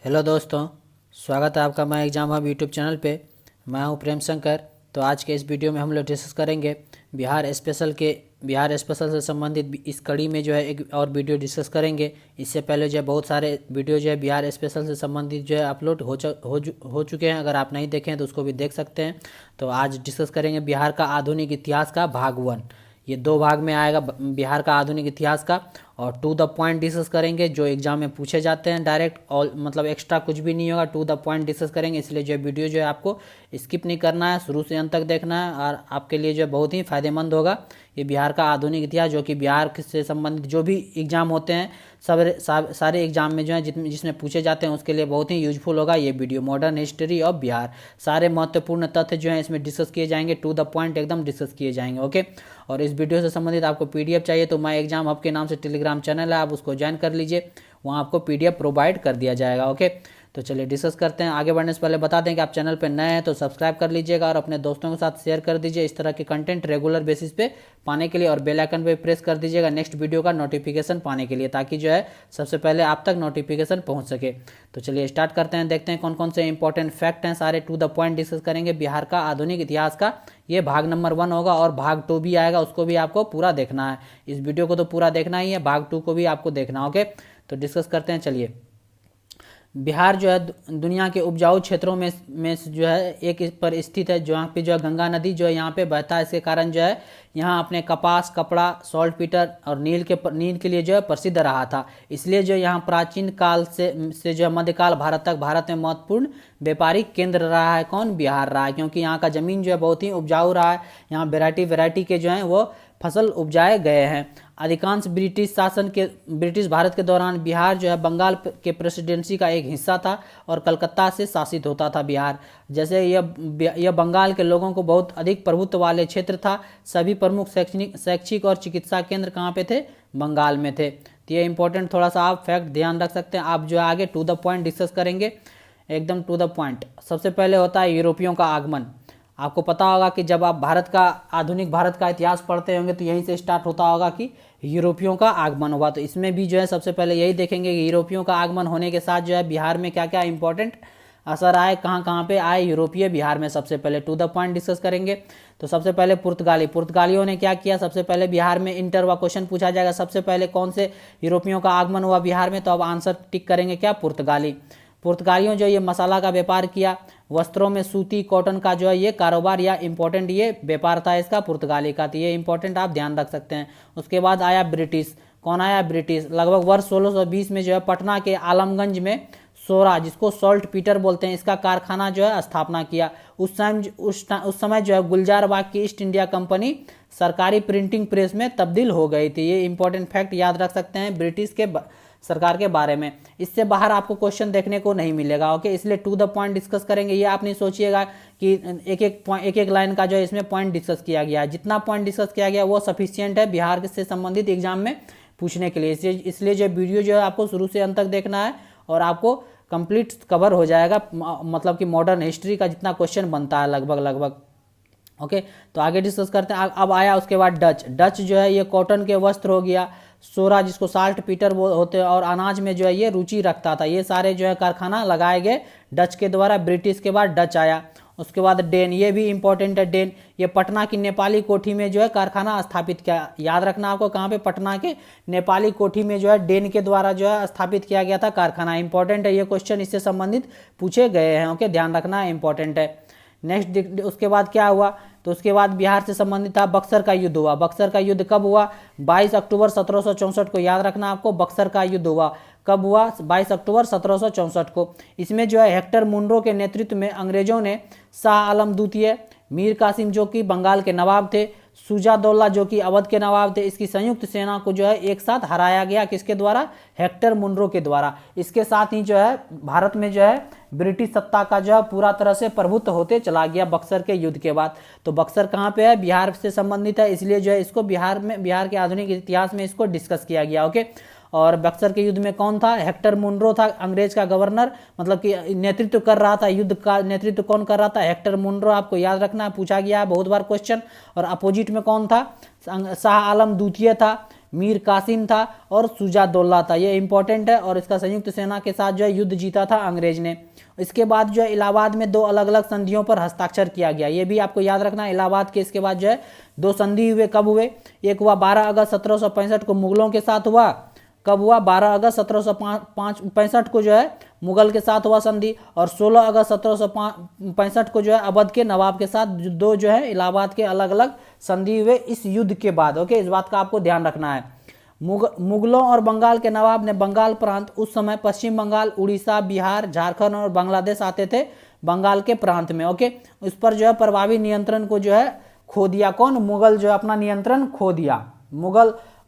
Hello दोस्तों, स्वागत है आपका my exam hub YouTube channel पे। मैं हूं प्रेम शंकर। तो आज के इस वीडियो में हम लोग डिस्कस करेंगे बिहार स्पेशल से संबंधित इस कड़ी में जो है एक और वीडियो डिस्कस करेंगे। इससे पहले जो है बहुत सारे वीडियो जो है बिहार स्पेशल से संबंधित जो है अपलोड हो चुके हैं। अगर आप नहीं देखें तो उसको भी देख सकते हैं। तो आज डिस्कस करेंगे बिहार का आधुनिक इतिहास का भाग 1। ये 2 भाग में आएगा बिहार का आधुनिक इतिहास का, और टू द पॉइंट डिस्कस करेंगे जो एग्जाम में पूछे जाते हैं डायरेक्ट, और मतलब एक्स्ट्रा कुछ भी नहीं होगा, टू द पॉइंट डिस्कस करेंगे। इसलिए जो वीडियो जो है आपको स्किप नहीं करना है, शुरू से अंत तक देखना है, और आपके लिए जो है बहुत ही फायदेमंद होगा। ये बिहार का आधुनिक इतिहास जो कि बिहार से संबंधित जो भी एग्जाम होते हैं सारे एग्जाम में जो है जिसमें पूछे जाते हैं उसके लिए बहुत ही यूजफुल होगा ये video. Modern history of Bihar, सारे महत्वपूर्ण तथ्य जो हैं इसमें डिस्कस किए जाएंगे, टू द पॉइंट एकदम डिस्कस किए जाएंगे। ओके। और इस वीडियो से संबंधित आपको पीडीएफ चाहिए तो माई एग्जाम हब के नाम से टेलीग्राम चैनल है, आप उसको ज्वाइन कर लीजिए, वहाँ आपको पीडीएफ प्रोवाइड कर दिया जाएगा। ओके। तो चलिए डिस्कस करते हैं। आगे बढ़ने से पहले बता दें कि आप चैनल पर नए हैं तो सब्सक्राइब कर लीजिएगा और अपने दोस्तों के साथ शेयर कर दीजिए इस तरह के कंटेंट रेगुलर बेसिस पे पाने के लिए, और बेल आइकन पे प्रेस कर दीजिएगा नेक्स्ट वीडियो का नोटिफिकेशन पाने के लिए, ताकि जो है सबसे पहले आप तक नोटिफिकेशन पहुंच सके। तो चलिए स्टार्ट करते हैं, देखते हैं कौन कौन से इंपॉर्टेंट फैक्ट हैं, सारे टू द पॉइंट डिस्कस करेंगे बिहार का आधुनिक इतिहास का। ये भाग नंबर 1 होगा और भाग 2 भी आएगा, उसको भी आपको पूरा देखना है। इस वीडियो को तो पूरा देखना ही है, भाग 2 को भी आपको देखना। ओके। तो डिस्कस करते हैं। चलिए, बिहार जो है दुनिया के उपजाऊ क्षेत्रों में से जो है एक इस पर स्थित है, जहाँ पे जो है गंगा नदी जो है यहाँ पे बहता है। इसके कारण जो है यहाँ अपने कपास, कपड़ा, सॉल्ट पीटर और नील के लिए जो है प्रसिद्ध रहा था। इसलिए जो यहाँ प्राचीन काल से जो है मध्यकाल भारत में महत्वपूर्ण व्यापारिक केंद्र रहा है। कौन? बिहार रहा है, क्योंकि यहाँ का ज़मीन जो है बहुत ही उपजाऊ रहा है। यहाँ वैरायटी के जो हैं वो फसल उपजाए गए हैं। अधिकांश ब्रिटिश भारत के दौरान बिहार जो है बंगाल के प्रेसिडेंसी का एक हिस्सा था और कलकत्ता से शासित होता था बिहार। जैसे यह बंगाल के लोगों को बहुत अधिक प्रभुत्व वाले क्षेत्र था। सभी प्रमुख शैक्षिक और चिकित्सा केंद्र कहाँ पे थे? बंगाल में थे। तो ये इंपॉर्टेंट थोड़ा सा आप फैक्ट ध्यान रख सकते हैं। आप जो है आगे टू द पॉइंट डिस्कस करेंगे, एकदम टू द पॉइंट। सबसे पहले होता है यूरोपियों का आगमन। आपको पता होगा कि जब आप आधुनिक भारत का इतिहास पढ़ते होंगे तो यहीं से स्टार्ट होता होगा कि यूरोपियों का आगमन हुआ। तो इसमें भी जो है सबसे पहले यही देखेंगे कि यूरोपियों का आगमन होने के साथ जो है बिहार में क्या क्या इंपॉर्टेंट असर आए, कहाँ कहाँ पे आए यूरोपीय बिहार में। सबसे पहले टू द पॉइंट डिस्कस करेंगे। तो सबसे पहले पुर्तगालियों ने क्या किया? सबसे पहले बिहार में इंटर हुआ, क्वेश्चन पूछा जाएगा सबसे पहले कौन से यूरोपियों का आगमन हुआ बिहार में, तो अब आंसर टिक करेंगे क्या? पुर्तगालियों जो ये मसाला का व्यापार किया, वस्त्रों में सूती कॉटन का जो है ये कारोबार या इंपॉर्टेंट ये व्यापार था इसका पुर्तगाली का। तो ये इंपॉर्टेंट आप ध्यान रख सकते हैं। उसके बाद आया ब्रिटिश। कौन आया? ब्रिटिश। लगभग वर्ष 1620 में जो है पटना के आलमगंज में सोरा, जिसको सॉल्ट पीटर बोलते हैं, इसका कारखाना जो है स्थापना किया। उस समय जो है गुलजारबाग की ईस्ट इंडिया कंपनी सरकारी प्रिंटिंग प्रेस में तब्दील हो गई थी। ये इंपॉर्टेंट फैक्ट याद रख सकते हैं ब्रिटिश के सरकार के बारे में। इससे बाहर आपको क्वेश्चन देखने को नहीं मिलेगा। ओके। इसलिए टू द पॉइंट डिस्कस करेंगे। ये आप नहीं सोचिएगा कि एक एक लाइन का जो है इसमें पॉइंट डिस्कस किया गया है। जितना पॉइंट डिस्कस किया गया वो सफिशियंट है बिहार से संबंधित एग्जाम में पूछने के लिए। इसलिए जो वीडियो जो है आपको शुरू से अंत तक देखना है और आपको कंप्लीट कवर हो जाएगा, मतलब कि मॉडर्न हिस्ट्री का जितना क्वेश्चन बनता है लगभग। ओके। तो आगे डिस्कस करते हैं। अब आया उसके बाद डच जो है ये कॉटन के वस्त्र हो गया। सोरा, जिसको साल्ट पीटर होते हैं, और अनाज में जो है ये रुचि रखता था। ये सारे जो है कारखाना लगाए गए डच के द्वारा। ब्रिटिश के बाद डच आया। उसके बाद डेन, ये भी इंपॉर्टेंट है। डेन ये पटना की नेपाली कोठी में जो है कारखाना स्थापित किया। याद रखना आपको, कहाँ पे? पटना के नेपाली कोठी में जो है डेन के द्वारा जो है स्थापित किया गया था कारखाना। इंपॉर्टेंट है ये क्वेश्चन, इससे संबंधित पूछे गए हैं। ओके, ध्यान रखना, इंपॉर्टेंट है। नेक्स्ट उसके बाद क्या हुआ? तो उसके बाद बिहार से संबंधित था बक्सर का युद्ध हुआ। बक्सर का युद्ध कब हुआ? 22 अक्टूबर 1764 को। याद रखना आपको, बक्सर का युद्ध हुआ कब हुआ? 22 अक्टूबर 1764 को। इसमें जो है हेक्टर मुनरो के नेतृत्व में अंग्रेजों ने शाह आलम द्वितीय, मीर कासिम जो कि बंगाल के नवाब थे, शुजादौल्ला जो कि अवध के नवाब थे, इसकी संयुक्त सेना को जो है एक साथ हराया गया। किसके द्वारा? हेक्टर मुनरो के द्वारा। इसके साथ ही जो है भारत में जो है ब्रिटिश सत्ता का जो है पूरा तरह से प्रभुत्व होते चला गया बक्सर के युद्ध के बाद। तो बक्सर कहाँ पे है? बिहार से संबंधित है, इसलिए जो है इसको बिहार के आधुनिक इतिहास में इसको डिस्कस किया गया। ओके। और बक्सर के युद्ध में कौन था? हेक्टर मुनरो था अंग्रेज का गवर्नर, मतलब कि नेतृत्व कर रहा था। युद्ध का नेतृत्व कौन कर रहा था? Hector Munro. आपको याद रखना, पूछा गया है बहुत बार क्वेश्चन। और अपोजिट में कौन था? शाह आलम द्वितीय था। मीर कासिम था और सुजादौल्ला था। ये इंपॉर्टेंट है। और इसका संयुक्त सेना के साथ जो है युद्ध जीता था अंग्रेज ने। इसके बाद जो है इलाहाबाद में 2 अलग अलग संधियों पर हस्ताक्षर किया गया। ये भी आपको याद रखना है। इलाहाबाद के इसके बाद जो है 2 संधि हुए। कब हुए? एक हुआ 12 अगस्त 1765 को मुगलों के साथ हुआ। कब हुआ? 12 अगस्त 1765 को जो है मुगल के साथ हुआ संधि। और 16 अगस्त 1765 को जो है अवध के नवाब के साथ 2 जो है इलाहाबाद के अलग अलग संधि हुए इस युद्ध के बाद। ओके, इस बात का आपको ध्यान रखना है। मुगलों और बंगाल के नवाब ने बंगाल प्रांत, उस समय पश्चिम बंगाल, उड़ीसा, बिहार, झारखंड और बांग्लादेश आते थे बंगाल के प्रांत में। ओके, उस पर जो है प्रभावी नियंत्रण को जो है खो दिया। कौन? मुगल जो है अपना नियंत्रण खो दिया।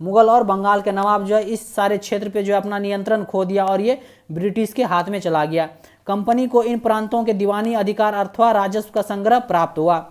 मुगल और बंगाल के नवाब जो है इस सारे क्षेत्र पे जो है अपना नियंत्रण खो दिया और ये ब्रिटिश के हाथ में चला गया। कंपनी को इन प्रांतों के दीवानी अधिकार अथवा राजस्व का संग्रह प्राप्त हुआ।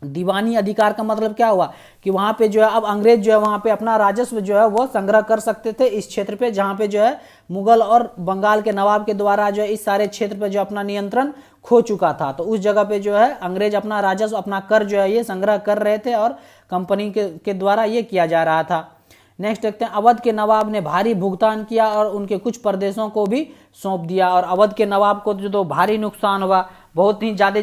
दीवानी अधिकार का मतलब क्या हुआ कि वहां पे जो है अब अंग्रेज जो है वहां पे अपना राजस्व जो है वो संग्रह कर सकते थे इस क्षेत्र पे, जहां पे जो है मुगल और बंगाल के नवाब के द्वारा जो है इस सारे क्षेत्र पे जो अपना नियंत्रण खो चुका था। तो उस जगह पे जो है अंग्रेज अपना राजस्व, अपना कर जो है ये संग्रह कर रहे थे और कंपनी के द्वारा ये किया जा रहा था। नेक्स्ट देखते हैं, अवध के नवाब ने भारी भुगतान किया और उनके कुछ प्रदेशों को भी सौंप दिया। और अवध के नवाब को जो भारी नुकसान हुआ, बहुत ही ज़्यादा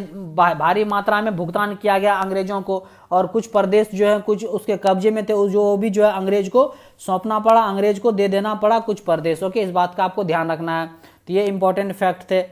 भारी मात्रा में भुगतान किया गया अंग्रेजों को और कुछ प्रदेश जो है कुछ उसके कब्जे में थे, जो भी जो है अंग्रेज को सौंपना पड़ा, अंग्रेज को दे देना पड़ा कुछ प्रदेशों के। इस बात का आपको ध्यान रखना है। तो ये इंपॉर्टेंट फैक्ट थे।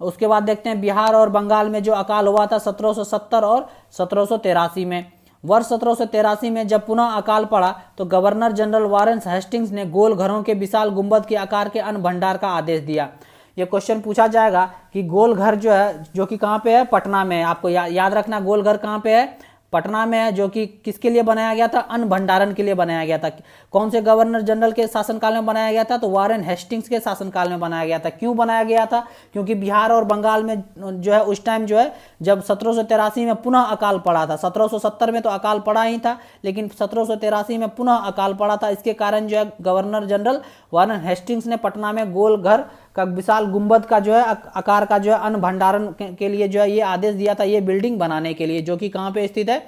उसके बाद देखते हैं बिहार और बंगाल में जो अकाल हुआ था 1770 और 1783 में। वर्ष 1783 में जब पुनः अकाल पड़ा तो गवर्नर जनरल वारेन हेस्टिंग्स ने गोल घरों के विशाल गुंबद के आकार के अन्न भंडार का आदेश दिया। ये क्वेश्चन पूछा जाएगा कि गोल घर जो है, जो कि कहाँ पे है? पटना में है। आपको याद रखना गोल घर कहाँ पे है? पटना में है, जो कि किसके लिए बनाया गया था? अन्न भंडारण के लिए बनाया गया था। कौन से गवर्नर जनरल के शासनकाल में बनाया गया था? तो वारेन हेस्टिंग्स के शासनकाल में बनाया गया था। क्यों बनाया गया था? क्योंकि बिहार और बंगाल में जो है उस टाइम जो है जब 1783 में पुनः अकाल पड़ा था, 1770 में तो अकाल पड़ा ही था लेकिन 1783 में पुनः अकाल पड़ा था। इसके कारण जो है गवर्नर जनरल वारेन हेस्टिंग्स ने पटना में गोल घर का विशाल गुंबद का जो है आकार का जो है अन्न भंडारण के लिए जो है ये आदेश दिया था, ये बिल्डिंग बनाने के लिए, जो कि कहाँ पे स्थित है?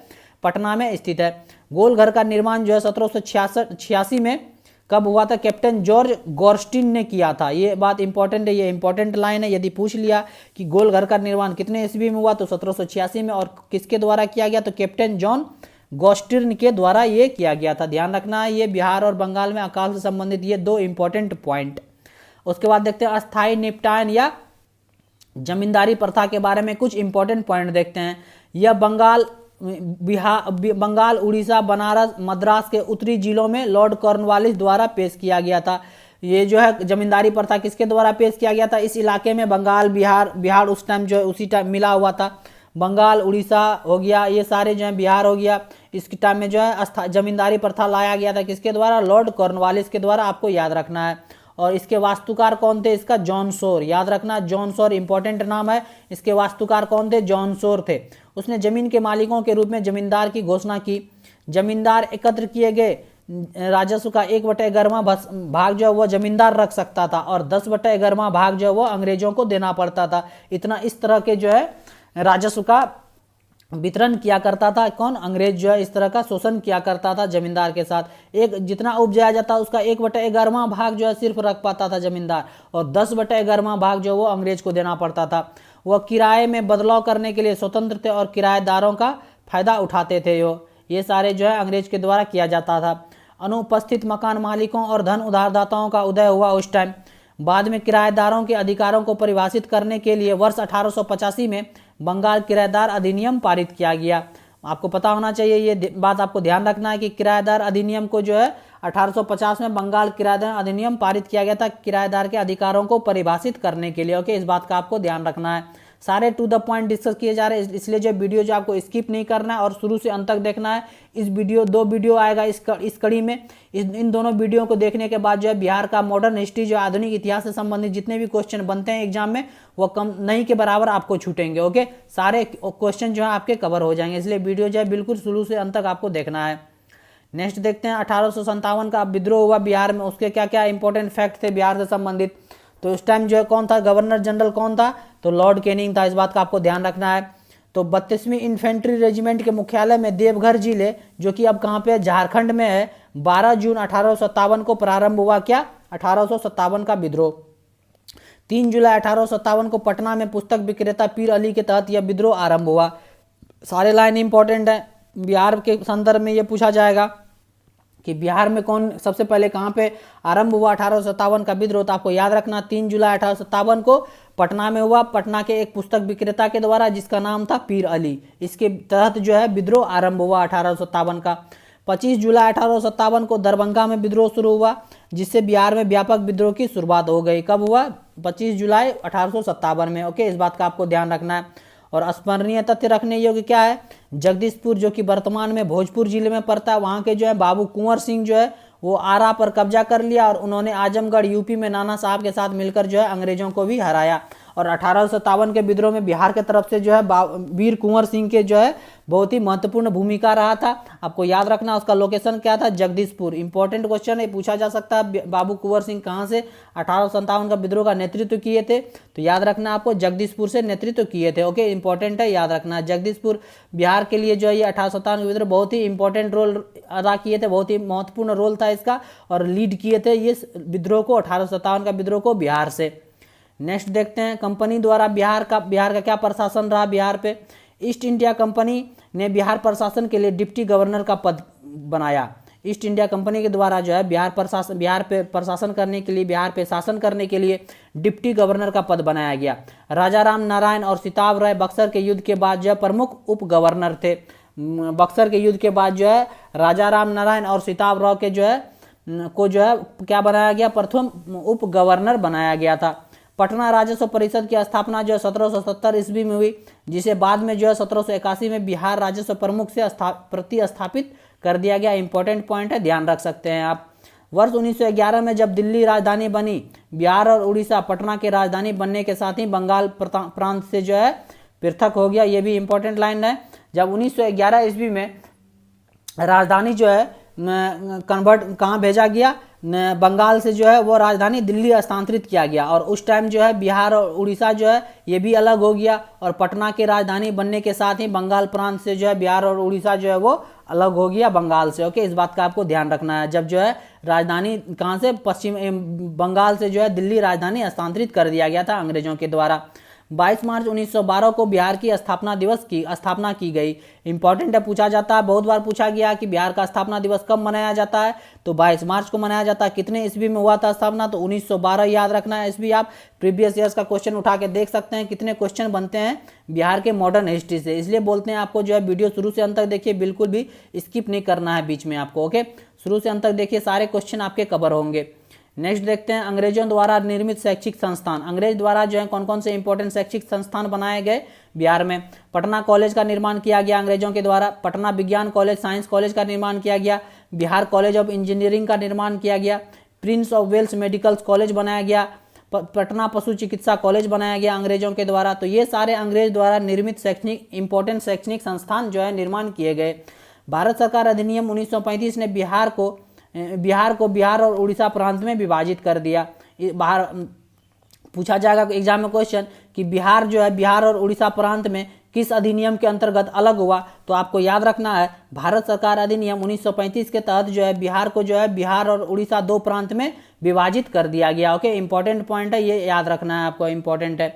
पटना में स्थित है। गोल घर का निर्माण जो है 1786 में कब हुआ था? कैप्टन जॉर्ज गॉर्स्टिन ने किया था। ये बात इंपॉर्टेंट है, ये इंपॉर्टेंट लाइन है। यदि पूछ लिया कि गोल घर का निर्माण कितने ईस्वी में हुआ तो 1786 में। और किसके द्वारा किया गया? तो कैप्टन जॉन गॉस्टिन के द्वारा ये किया गया था। ध्यान रखना है, ये बिहार और बंगाल में अकाल से संबंधित ये 2 इंपॉर्टेंट पॉइंट। उसके बाद देखते हैं अस्थायी निपटान या जमींदारी प्रथा के बारे में कुछ इंपॉर्टेंट पॉइंट देखते हैं। यह बंगाल, उड़ीसा, बनारस, मद्रास के उत्तरी जिलों में लॉर्ड कॉर्नवालिस द्वारा पेश किया गया था। ये जो है जमींदारी प्रथा किसके द्वारा पेश किया गया था? इस इलाके में बंगाल, बिहार उस टाइम जो है उसी टाइम मिला हुआ था। बंगाल, उड़ीसा हो गया, ये सारे जो है बिहार हो गया। इसके टाइम में जो है जमींदारी प्रथा लाया गया था किसके द्वारा? लॉर्ड कॉर्नवालिस के द्वारा। आपको याद रखना है। और इसके वास्तुकार कौन थे? इसका जॉन शोर। याद रखना, जॉन शोर इंपॉर्टेंट नाम है। इसके वास्तुकार कौन थे? जॉन शोर थे। उसने जमीन के मालिकों के रूप में जमींदार की घोषणा की। जमींदार एकत्र किए गए राजस्व का 1/11वां भाग जो है वो जमींदार रख सकता था और 10/11वां भाग जो है वो अंग्रेजों को देना पड़ता था। इतना इस तरह के जो है राजस्व का वितरण किया करता था। कौन? अंग्रेज जो है इस तरह का शोषण किया करता था जमींदार के साथ। एक जितना उपजाया जाता उसका 1/11वां भाग जो है सिर्फ रख पाता था जमींदार और 10/11वां भाग जो वो अंग्रेज को देना पड़ता था। वह किराए में बदलाव करने के लिए स्वतंत्र थे और किराएदारों का फायदा उठाते थे। ये सारे जो है अंग्रेज के द्वारा किया जाता था। अनुपस्थित मकान मालिकों और धन उधारदाताओं का उदय हुआ उस टाइम। बाद में किराएदारों के अधिकारों को परिभाषित करने के लिए वर्ष 1885 में बंगाल किराएदार अधिनियम पारित किया गया। आपको पता होना चाहिए, ये बात आपको ध्यान रखना है कि किराएदार अधिनियम को जो है 1850 में बंगाल किराएदार अधिनियम पारित किया गया था किराएदार के अधिकारों को परिभाषित करने के लिए। ओके, इस बात का आपको ध्यान रखना है। सारे टू द पॉइंट डिस्कस किए जा रहे हैं, इसलिए जो वीडियो जो आपको स्किप नहीं करना है और शुरू से अंत तक देखना है। इस वीडियो 2 वीडियो आएगा इस कड़ी में। इन दोनों वीडियो को देखने के बाद जो है बिहार का मॉडर्न हिस्ट्री जो आधुनिक इतिहास से संबंधित जितने भी क्वेश्चन बनते हैं एग्जाम में वो कम नहीं के बराबर आपको छूटेंगे। ओके, सारे क्वेश्चन जो है आपके कवर हो जाएंगे, इसलिए वीडियो जो है बिल्कुल शुरू से अंत तक आपको देखना है। नेक्स्ट देखते हैं 1857 का विद्रोह हुआ बिहार में, उसके क्या क्या इंपॉर्टेंट फैक्ट थे बिहार से संबंधित। तो उस टाइम जो है कौन था? गवर्नर जनरल कौन था? तो लॉर्ड कैनिंग था। इस बात का आपको ध्यान रखना है। तो 32वीं इन्फेंट्री रेजिमेंट के मुख्यालय में देवघर जिले, जो कि अब कहाँ पे है? झारखंड में है, 12 जून 1857 को प्रारंभ हुआ क्या? 1857 का विद्रोह। 3 जुलाई 1857 को पटना में पुस्तक विक्रेता पीर अली के तहत यह विद्रोह आरंभ हुआ। सारे लाइन इंपॉर्टेंट है। बिहार के संदर्भ में यह पूछा जाएगा कि बिहार में कौन सबसे पहले कहाँ पे आरंभ हुआ 1857 का विद्रोह, तो आपको याद रखना 3 जुलाई 1857 को पटना में हुआ, पटना के एक पुस्तक विक्रेता के द्वारा जिसका नाम था पीर अली। इसके तहत जो है विद्रोह आरंभ हुआ 1857 का। 25 जुलाई 1857 को दरभंगा में विद्रोह शुरू हुआ, जिससे बिहार में व्यापक विद्रोह की शुरुआत हो गई। कब हुआ? 25 जुलाई 1857 में। ओके, इस बात का आपको ध्यान रखना है। और स्मरणीय तथ्य रखने योग्य क्या है? जगदीशपुर जो कि वर्तमान में भोजपुर जिले में पड़ता है, वहाँ के जो है बाबू कुंवर सिंह जो है वो आरा पर कब्जा कर लिया और उन्होंने आजमगढ़ यूपी में नाना साहब के साथ मिलकर जो है अंग्रेजों को भी हराया। और 1857 के विद्रोह में बिहार के तरफ से जो है वीर कुंवर सिंह के जो है बहुत ही महत्वपूर्ण भूमिका रहा था। आपको याद रखना उसका लोकेशन क्या था? जगदीशपुर। इंपॉर्टेंट क्वेश्चन है, पूछा जा सकता है बाबू कुंवर सिंह कहाँ से 1857 का विद्रोह का नेतृत्व किए थे, तो याद रखना आपको जगदीशपुर से नेतृत्व किए थे। ओके, इंपॉर्टेंट है, याद रखना। जगदीशपुर बिहार के लिए जो है ये 1857 का विद्रोह बहुत ही इंपॉर्टेंट रोल अदा किए थे, बहुत ही महत्वपूर्ण रोल था इसका, और लीड किए थे ये विद्रोह को, 1857 का विद्रोह को बिहार से। नेक्स्ट देखते हैं, कंपनी द्वारा बिहार का क्या प्रशासन रहा बिहार पे? ईस्ट इंडिया कंपनी ने बिहार प्रशासन के लिए डिप्टी गवर्नर का पद बनाया। ईस्ट इंडिया कंपनी के द्वारा जो है बिहार पे प्रशासन करने के लिए, बिहार पे शासन करने के लिए डिप्टी गवर्नर का पद बनाया गया। राजा राम नारायण और सिताब राय बक्सर के युद्ध के बाद जो है प्रमुख उप गवर्नर थे। बक्सर के युद्ध के बाद जो है राजा राम नारायण और सिताब राय के जो है क्या बनाया गया? प्रथम उप गवर्नर बनाया गया था। पटना राजस्व परिषद की स्थापना जो है 1770 ईस्वी में हुई, जिसे बाद में जो है 1781 में बिहार राजस्व प्रमुख से प्रतिस्थापित कर दिया गया। इंपॉर्टेंट पॉइंट है, ध्यान रख सकते हैं आप। वर्ष 1911 में जब दिल्ली राजधानी बनी, बिहार और उड़ीसा पटना के राजधानी बनने के साथ ही बंगाल प्रांत से जो है पृथक हो गया। ये भी इंपॉर्टेंट लाइन है। जब 1911 ईस्वी में राजधानी जो है कन्वर्ट कहाँ भेजा गया? बंगाल से जो है वो राजधानी दिल्ली स्थानांतरित किया गया, और उस टाइम जो है बिहार और उड़ीसा जो है ये भी अलग हो गया, और पटना के राजधानी बनने के साथ ही बंगाल प्रांत से जो है बिहार और उड़ीसा जो है वो अलग हो गया बंगाल से। ओके, इस बात का आपको ध्यान रखना है। जब जो है राजधानी कहाँ से? पश्चिम बंगाल से जो है दिल्ली राजधानी स्थानांतरित कर दिया गया था अंग्रेजों के द्वारा। 22 मार्च 1912 को बिहार की स्थापना की गई। इंपॉर्टेंट है, पूछा जाता है, बहुत बार पूछा गया कि बिहार का स्थापना दिवस कब मनाया जाता है, तो 22 मार्च को मनाया जाता है। कितने ईस्वी में हुआ था स्थापना? तो 1912 याद रखना है ईस्वी। आप प्रीवियस ईयर्स का क्वेश्चन उठा के देख सकते हैं कितने क्वेश्चन बनते हैं बिहार के मॉडर्न हिस्ट्री से, इसलिए बोलते हैं आपको जो है वीडियो शुरू से अंत तक देखिए, बिल्कुल भी स्किप नहीं करना है बीच में आपको। ओके, शुरू से अंत तक देखिए, सारे क्वेश्चन आपके कवर होंगे। नेक्स्ट देखते हैं, अंग्रेजों द्वारा निर्मित शैक्षिक संस्थान। अंग्रेज द्वारा जो है कौन कौन से इंपॉर्टेंट शैक्षिक संस्थान बनाए गए बिहार में? पटना कॉलेज का निर्माण किया गया अंग्रेजों के द्वारा, पटना विज्ञान कॉलेज, साइंस कॉलेज का निर्माण किया गया, बिहार कॉलेज ऑफ इंजीनियरिंग का निर्माण किया गया, prince of Wales medical college बनाया गया, पटना पशु चिकित्सा कॉलेज बनाया गया अंग्रेजों के द्वारा। तो ये सारे अंग्रेज द्वारा निर्मित इंपॉर्टेंट शैक्षणिक संस्थान जो है निर्माण किए गए। भारत सरकार अधिनियम 1935 ने बिहार और उड़ीसा प्रांत में विभाजित कर दिया। बाहर पूछा जाएगा एग्जाम में क्वेश्चन कि बिहार जो है बिहार और उड़ीसा प्रांत में किस अधिनियम के अंतर्गत अलग हुआ, तो आपको याद रखना है भारत सरकार अधिनियम 1935 के तहत जो है बिहार को जो है बिहार और उड़ीसा दो प्रांत में विभाजित कर दिया गया। ओके, इंपॉर्टेंट पॉइंट है, ये याद रखना है आपको, इंपॉर्टेंट है।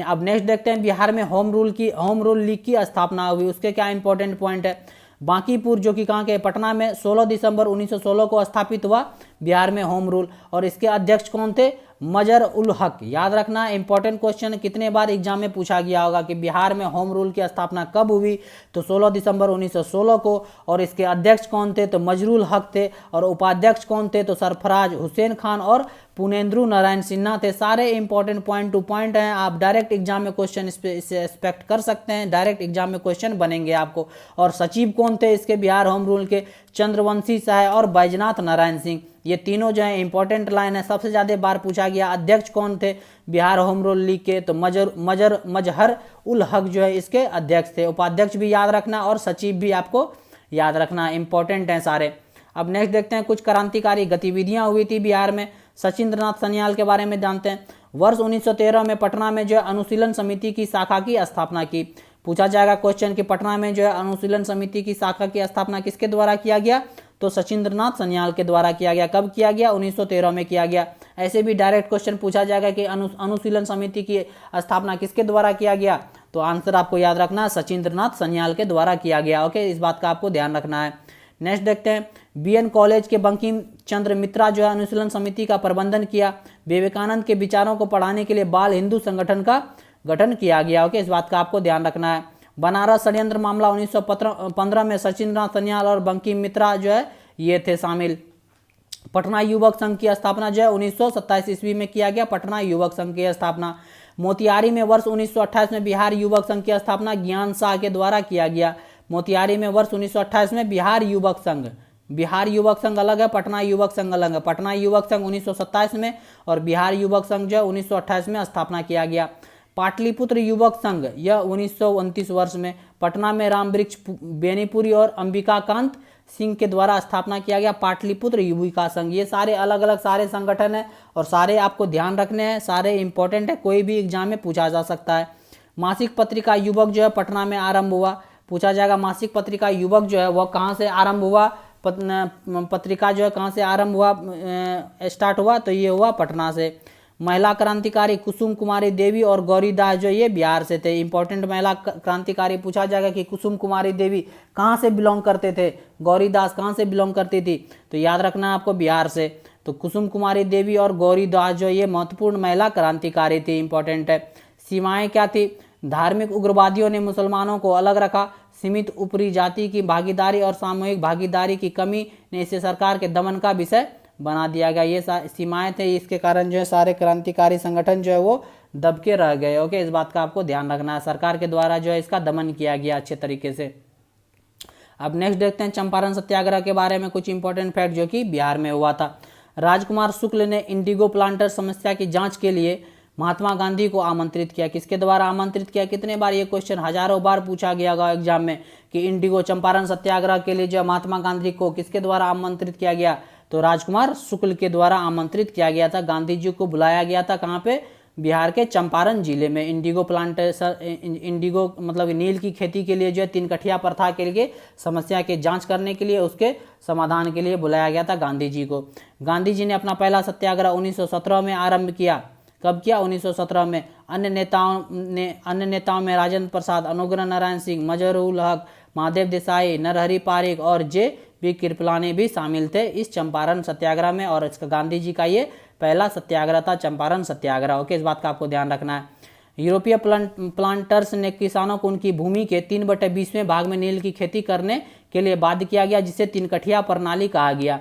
अब नेक्स्ट देखते हैं, बिहार में होम रूल लीग की स्थापना हुई, उसके क्या इंपॉर्टेंट पॉइंट है? बांकीपुर जो कि कहाँ के? पटना में 16 दिसंबर 1916 को स्थापित हुआ बिहार में होम रूल, और इसके अध्यक्ष कौन थे? मजर उल हक। याद रखना, इंपॉर्टेंट क्वेश्चन कितने बार एग्जाम में पूछा गया होगा कि बिहार में होम रूल की स्थापना कब हुई, तो 16 दिसंबर 1916 को, और इसके अध्यक्ष कौन थे? तो मजरुल हक थे, और उपाध्यक्ष कौन थे? तो सरफराज हुसैन खान और पुनेंद्रु नारायण सिन्हा थे। सारे इंपॉर्टेंट पॉइंट टू पॉइंट हैं, आप डायरेक्ट एग्जाम में क्वेश्चन इससे एक्सपेक्ट कर सकते हैं, डायरेक्ट एग्जाम में क्वेश्चन बनेंगे आपको। और सचिव कौन थे इसके बिहार होम रूल के? चंद्रवंशी शाह और बैजनाथ नारायण सिंह। ये तीनों जो है इंपॉर्टेंट लाइन है, सबसे ज्यादा बार पूछा गया। अध्यक्ष कौन थे बिहार होम रूल लीग के? तो मजहर उल हक जो है इसके अध्यक्ष थे। उपाध्यक्ष भी याद रखना और सचिव भी आपको याद रखना, इंपॉर्टेंट हैं सारे। अब नेक्स्ट देखते हैं, कुछ क्रांतिकारी गतिविधियां हुई थी बिहार में। सचिंद्रनाथ सन्याल के बारे में जानते हैं। वर्ष 1913 में पटना में जो है अनुशीलन समिति की शाखा की स्थापना की। पूछा जाएगा क्वेश्चन कि पटना में जो है अनुशीलन समिति की शाखा की स्थापना किसके द्वारा किया गया? तो सचिंद्रनाथ सन्याल के द्वारा किया गया। कब किया गया? 1913 में किया गया। ऐसे भी डायरेक्ट क्वेश्चन पूछा जाएगा कि अनुशीलन समिति की स्थापना किसके द्वारा किया गया, तो आंसर आपको याद रखना है सचिंद्रनाथ सन्याल के द्वारा किया गया। ओके, इस बात का आपको ध्यान रखना है। नेक्स्ट देखते हैं, बीएन कॉलेज के बंकिम चंद्र मित्रा जो है अनुशीलन समिति का प्रबंधन किया। विवेकानंद के विचारों को पढ़ाने के लिए बाल हिंदू संगठन का गठन किया गया। ओके, इस बात का आपको ध्यान रखना है। बनारस षड्यंत्र मामला 1915 में सचिंद्रनाथ सन्याल और बंकिम मित्रा जो है ये थे शामिल। पटना युवक संघ की स्थापना जो है 1927 ईस्वी में किया गया। पटना युवक संघ की स्थापना। मोतिहारी में वर्ष 1928 में बिहार युवक संघ की स्थापना ज्ञान शाह के द्वारा किया गया। मोतिहारी में वर्ष 1928 में बिहार युवक संघ अलग है, पटना युवक संघ अलग है। पटना युवक संघ 1927 में और बिहार युवक संघ जो है 1928 में स्थापना किया गया। पाटलिपुत्र युवक संघ यह 1929 वर्ष में पटना में रामवृक्ष बेनीपुरी और अंबिकाकांत सिंह के द्वारा स्थापना किया गया। पाटलिपुत्र युविका संघ। ये सारे अलग अलग सारे संगठन हैं और सारे आपको ध्यान रखने हैं, सारे इंपॉर्टेंट है, कोई भी एग्जाम में पूछा जा सकता है। मासिक पत्रिका युवक जो है पटना में आरंभ हुआ, पूछा जाएगा मासिक पत्रिका युवक जो है वह कहाँ से आरंभ हुआ, पत्रिका जो है कहाँ से आरंभ हुआ, स्टार्ट हुआ, तो ये हुआ पटना से। महिला क्रांतिकारी कुसुम कुमारी देवी और गौरी दास जो ये बिहार से थे। इंपॉर्टेंट महिला क्रांतिकारी पूछा जाएगा कि कुसुम कुमारी देवी कहाँ से बिलोंग करते थे, गौरी दास कहाँ से बिलोंग करती थी, तो याद रखना है आपको बिहार से। तो कुसुम कुमारी देवी और गौरी दास जो ये महत्वपूर्ण महिला क्रांतिकारी थी, इंपॉर्टेंट है। सीमाएं क्या थी? धार्मिक उग्रवादियों ने मुसलमानों को अलग रखा। सीमित ऊपरी जाति की भागीदारी और सामूहिक भागीदारी की कमी ने इसे सरकार के दमन का विषय बना दिया गया। ये सीमाएं थे, इसके कारण जो है सारे क्रांतिकारी संगठन जो है वो दबके रह गए। ओके, इस बात का आपको ध्यान रखना है, सरकार के द्वारा जो है इसका दमन किया गया अच्छे तरीके से। अब नेक्स्ट देखते हैं चंपारण सत्याग्रह के बारे में कुछ इंपॉर्टेंट फैक्ट जो कि बिहार में हुआ था। राजकुमार शुक्ल ने इंडिगो प्लांटर समस्या की जांच के लिए महात्मा गांधी को आमंत्रित किया। किसके द्वारा आमंत्रित किया? कितने बार ये क्वेश्चन हजारों बार पूछा गया होगा एग्जाम में कि इंडिगो चंपारण सत्याग्रह के लिए जो महात्मा गांधी को किसके द्वारा आमंत्रित किया गया, तो राजकुमार शुक्ल के द्वारा आमंत्रित किया गया था। गांधी जी को बुलाया गया था कहाँ पे? बिहार के चंपारण जिले में। इंडिगो मतलब नील की खेती के लिए जो है 3 कठिया प्रथा के लिए समस्या के जांच करने के लिए, उसके समाधान के लिए बुलाया गया था गांधी जी को। गांधी जी ने अपना पहला सत्याग्रह 1917 में आरंभ किया। कब किया? 1917 में। अन्य नेताओं में राजेंद्र प्रसाद, अनुग्रह नारायण सिंह, मजहरूल हक, महादेव देसाई, नरहरि पारिक और जे.बी. कृपलानी भी शामिल थे इस चंपारण सत्याग्रह में। और इसका गांधी जी का ये पहला सत्याग्रह था, चंपारण सत्याग्रह। ओके, इस बात का आपको ध्यान रखना है। यूरोपीय प्लांटर्स ने किसानों को उनकी भूमि के 3/20वें भाग में नील की खेती करने के लिए बाध्य किया गया, जिसे 3 कठिया प्रणाली कहा गया।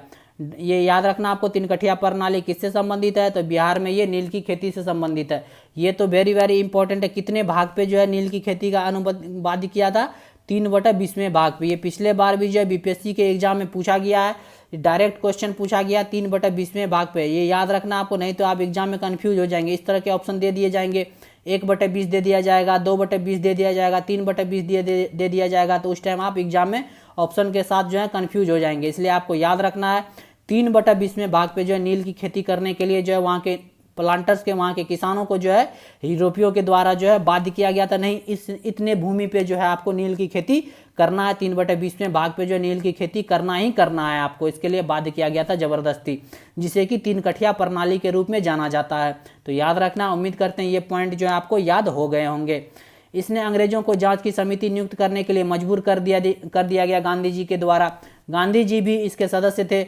ये याद रखना आपको, 3 कठिया प्रणाली किससे संबंधित है? तो बिहार में ये नील की खेती से संबंधित है। ये तो वेरी वेरी इंपॉर्टेंट है। कितने भाग पे जो है नील की खेती का अनुबंध किया था? 3/20वें भाग पे। ये पिछले बार भी जो है बीपीएससी के एग्जाम में पूछा गया है, डायरेक्ट क्वेश्चन पूछा गया 3/20वें भाग पे। ये याद रखना आपको, नहीं तो आप एग्जाम में कंफ्यूज हो जाएंगे। इस तरह के ऑप्शन दे दिए जाएंगे, 1/20 दे दिया जाएगा, 2/20 दे दिया जाएगा, 3/20 दे दिया जाएगा, तो उस टाइम आप एग्जाम में ऑप्शन के साथ जो है कंफ्यूज हो जाएंगे। इसलिए आपको याद रखना है 3/20वें भाग पे जो है नील की खेती करने के लिए जो है वहाँ के प्लांटर्स के, वहाँ के किसानों को जो है यूरोपियों के द्वारा जो है बाध्य किया गया था। नहीं, इतने भूमि पे जो है आपको नील की खेती करना है, 3/20वें भाग पे जो है नील की खेती करना ही करना है आपको। इसके लिए बाध्य किया गया था जबरदस्ती, जिसे कि 3 कठिया प्रणाली के रूप में जाना जाता है। तो याद रखना, उम्मीद करते हैं ये पॉइंट जो है आपको याद हो गए होंगे। इसने अंग्रेजों को जांच की समिति नियुक्त करने के लिए मजबूर कर दिया गया गांधी जी के द्वारा। गांधी जी भी इसके सदस्य थे।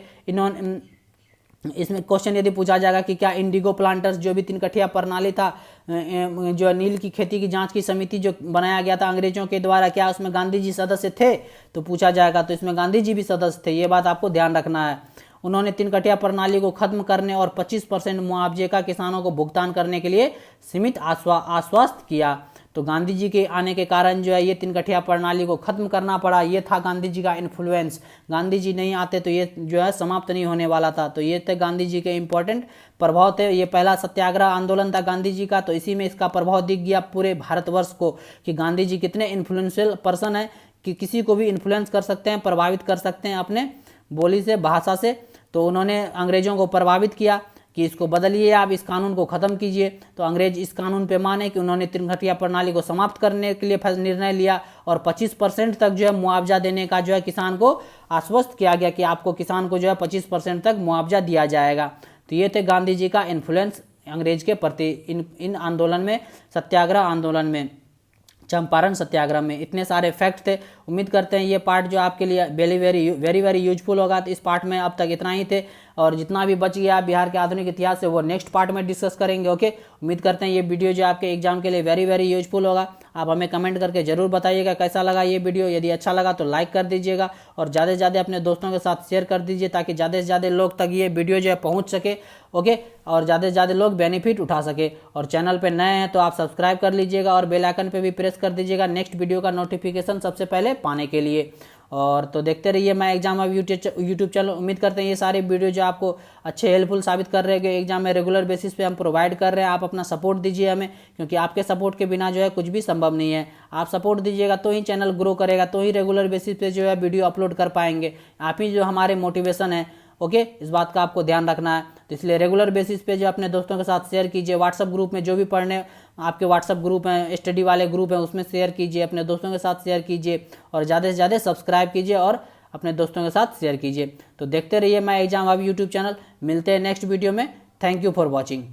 इसमें क्वेश्चन यदि पूछा जाएगा कि क्या इंडिगो प्लांटर्स जो भी 3 कठिया प्रणाली था, जो नील की खेती की जांच की समिति जो बनाया गया था अंग्रेजों के द्वारा, क्या उसमें गांधी जी सदस्य थे? तो पूछा जाएगा, तो इसमें गांधी जी भी सदस्य थे। ये बात आपको ध्यान रखना है। उन्होंने 3 कठिया प्रणाली को खत्म करने और 25% मुआवजे का किसानों को भुगतान करने के लिए सीमित आश्वस्त किया। तो गांधी जी के आने के कारण जो है ये 3 कठिया प्रणाली को खत्म करना पड़ा। ये था गांधी जी का इन्फ्लुएंस। गांधी जी नहीं आते तो ये जो है समाप्त नहीं होने वाला था। तो ये थे गांधी जी के इंपॉर्टेंट प्रभाव थे। ये पहला सत्याग्रह आंदोलन था गांधी जी का, तो इसी में इसका प्रभाव दिख गया पूरे भारतवर्ष को कि गांधी जी कितने इन्फ्लुएंशियल पर्सन है, कि किसी को भी इन्फ्लुएंस कर सकते हैं, प्रभावित कर सकते हैं अपने बोली से, भाषा से। तो उन्होंने अंग्रेजों को प्रभावित किया कि इसको बदलिए, आप इस कानून को ख़त्म कीजिए। तो अंग्रेज इस कानून पे माने कि उन्होंने तिनघटिया प्रणाली को समाप्त करने के लिए निर्णय लिया और 25% तक जो है मुआवजा देने का जो है किसान को आश्वस्त किया गया कि आपको किसान को जो है 25% तक मुआवजा दिया जाएगा। तो ये थे गांधी जी का इन्फ्लुएंस अंग्रेज के प्रति इन आंदोलन में, सत्याग्रह आंदोलन में, चंपारण सत्याग्रह में। इतने सारे फैक्ट थे। उम्मीद करते हैं ये पार्ट जो आपके लिए वेरी वेरी यूजफुल होगा। तो इस पार्ट में अब तक इतना ही थे और जितना भी बच गया बिहार के आधुनिक इतिहास से वो नेक्स्ट पार्ट में डिस्कस करेंगे। ओके, उम्मीद करते हैं ये वीडियो जो आपके एग्जाम के लिए वेरी वेरी यूजफुल होगा। आप हमें कमेंट करके जरूर बताइएगा कैसा लगा ये वीडियो। यदि अच्छा लगा तो लाइक कर दीजिएगा और ज़्यादा से ज़्यादा अपने दोस्तों के साथ शेयर कर दीजिए ताकि ज़्यादा से ज़्यादा लोग तक ये वीडियो जो है पहुँच सके। ओके, और ज़्यादा से ज़्यादा लोग बेनिफिट उठा सके। और चैनल पे नए हैं तो आप सब्सक्राइब कर लीजिएगा और बेल आइकन पे भी प्रेस कर दीजिएगा नेक्स्ट वीडियो का नोटिफिकेशन सबसे पहले पाने के लिए। और तो देखते रहिए my exam hub YouTube channel. उम्मीद करते हैं ये सारे वीडियो जो आपको अच्छे हेल्पफुल साबित कर रहे हैं एग्जाम में रेगुलर बेसिस पे हम प्रोवाइड कर रहे हैं। आप अपना सपोर्ट दीजिए हमें, क्योंकि आपके सपोर्ट के बिना जो है कुछ भी संभव नहीं है। आप सपोर्ट दीजिएगा तो ही चैनल ग्रो करेगा, तो ही रेगुलर बेसिस पे जो है वीडियो अपलोड कर पाएंगे। आप ही जो हमारे मोटिवेशन है। ओके, इस बात का आपको ध्यान रखना है। तो इसलिए रेगुलर बेसिस पे जो अपने दोस्तों के साथ शेयर कीजिए। व्हाट्सअप ग्रुप में जो भी पढ़ने आपके व्हाट्सअप ग्रुप हैं, स्टडी वाले ग्रुप हैं, उसमें शेयर कीजिए, अपने दोस्तों के साथ शेयर कीजिए और ज़्यादा से ज़्यादा सब्सक्राइब कीजिए और अपने दोस्तों के साथ शेयर कीजिए। तो देखते रहिए my exam hub YouTube channel. मिलते हैं नेक्स्ट वीडियो में। Thank you for watching.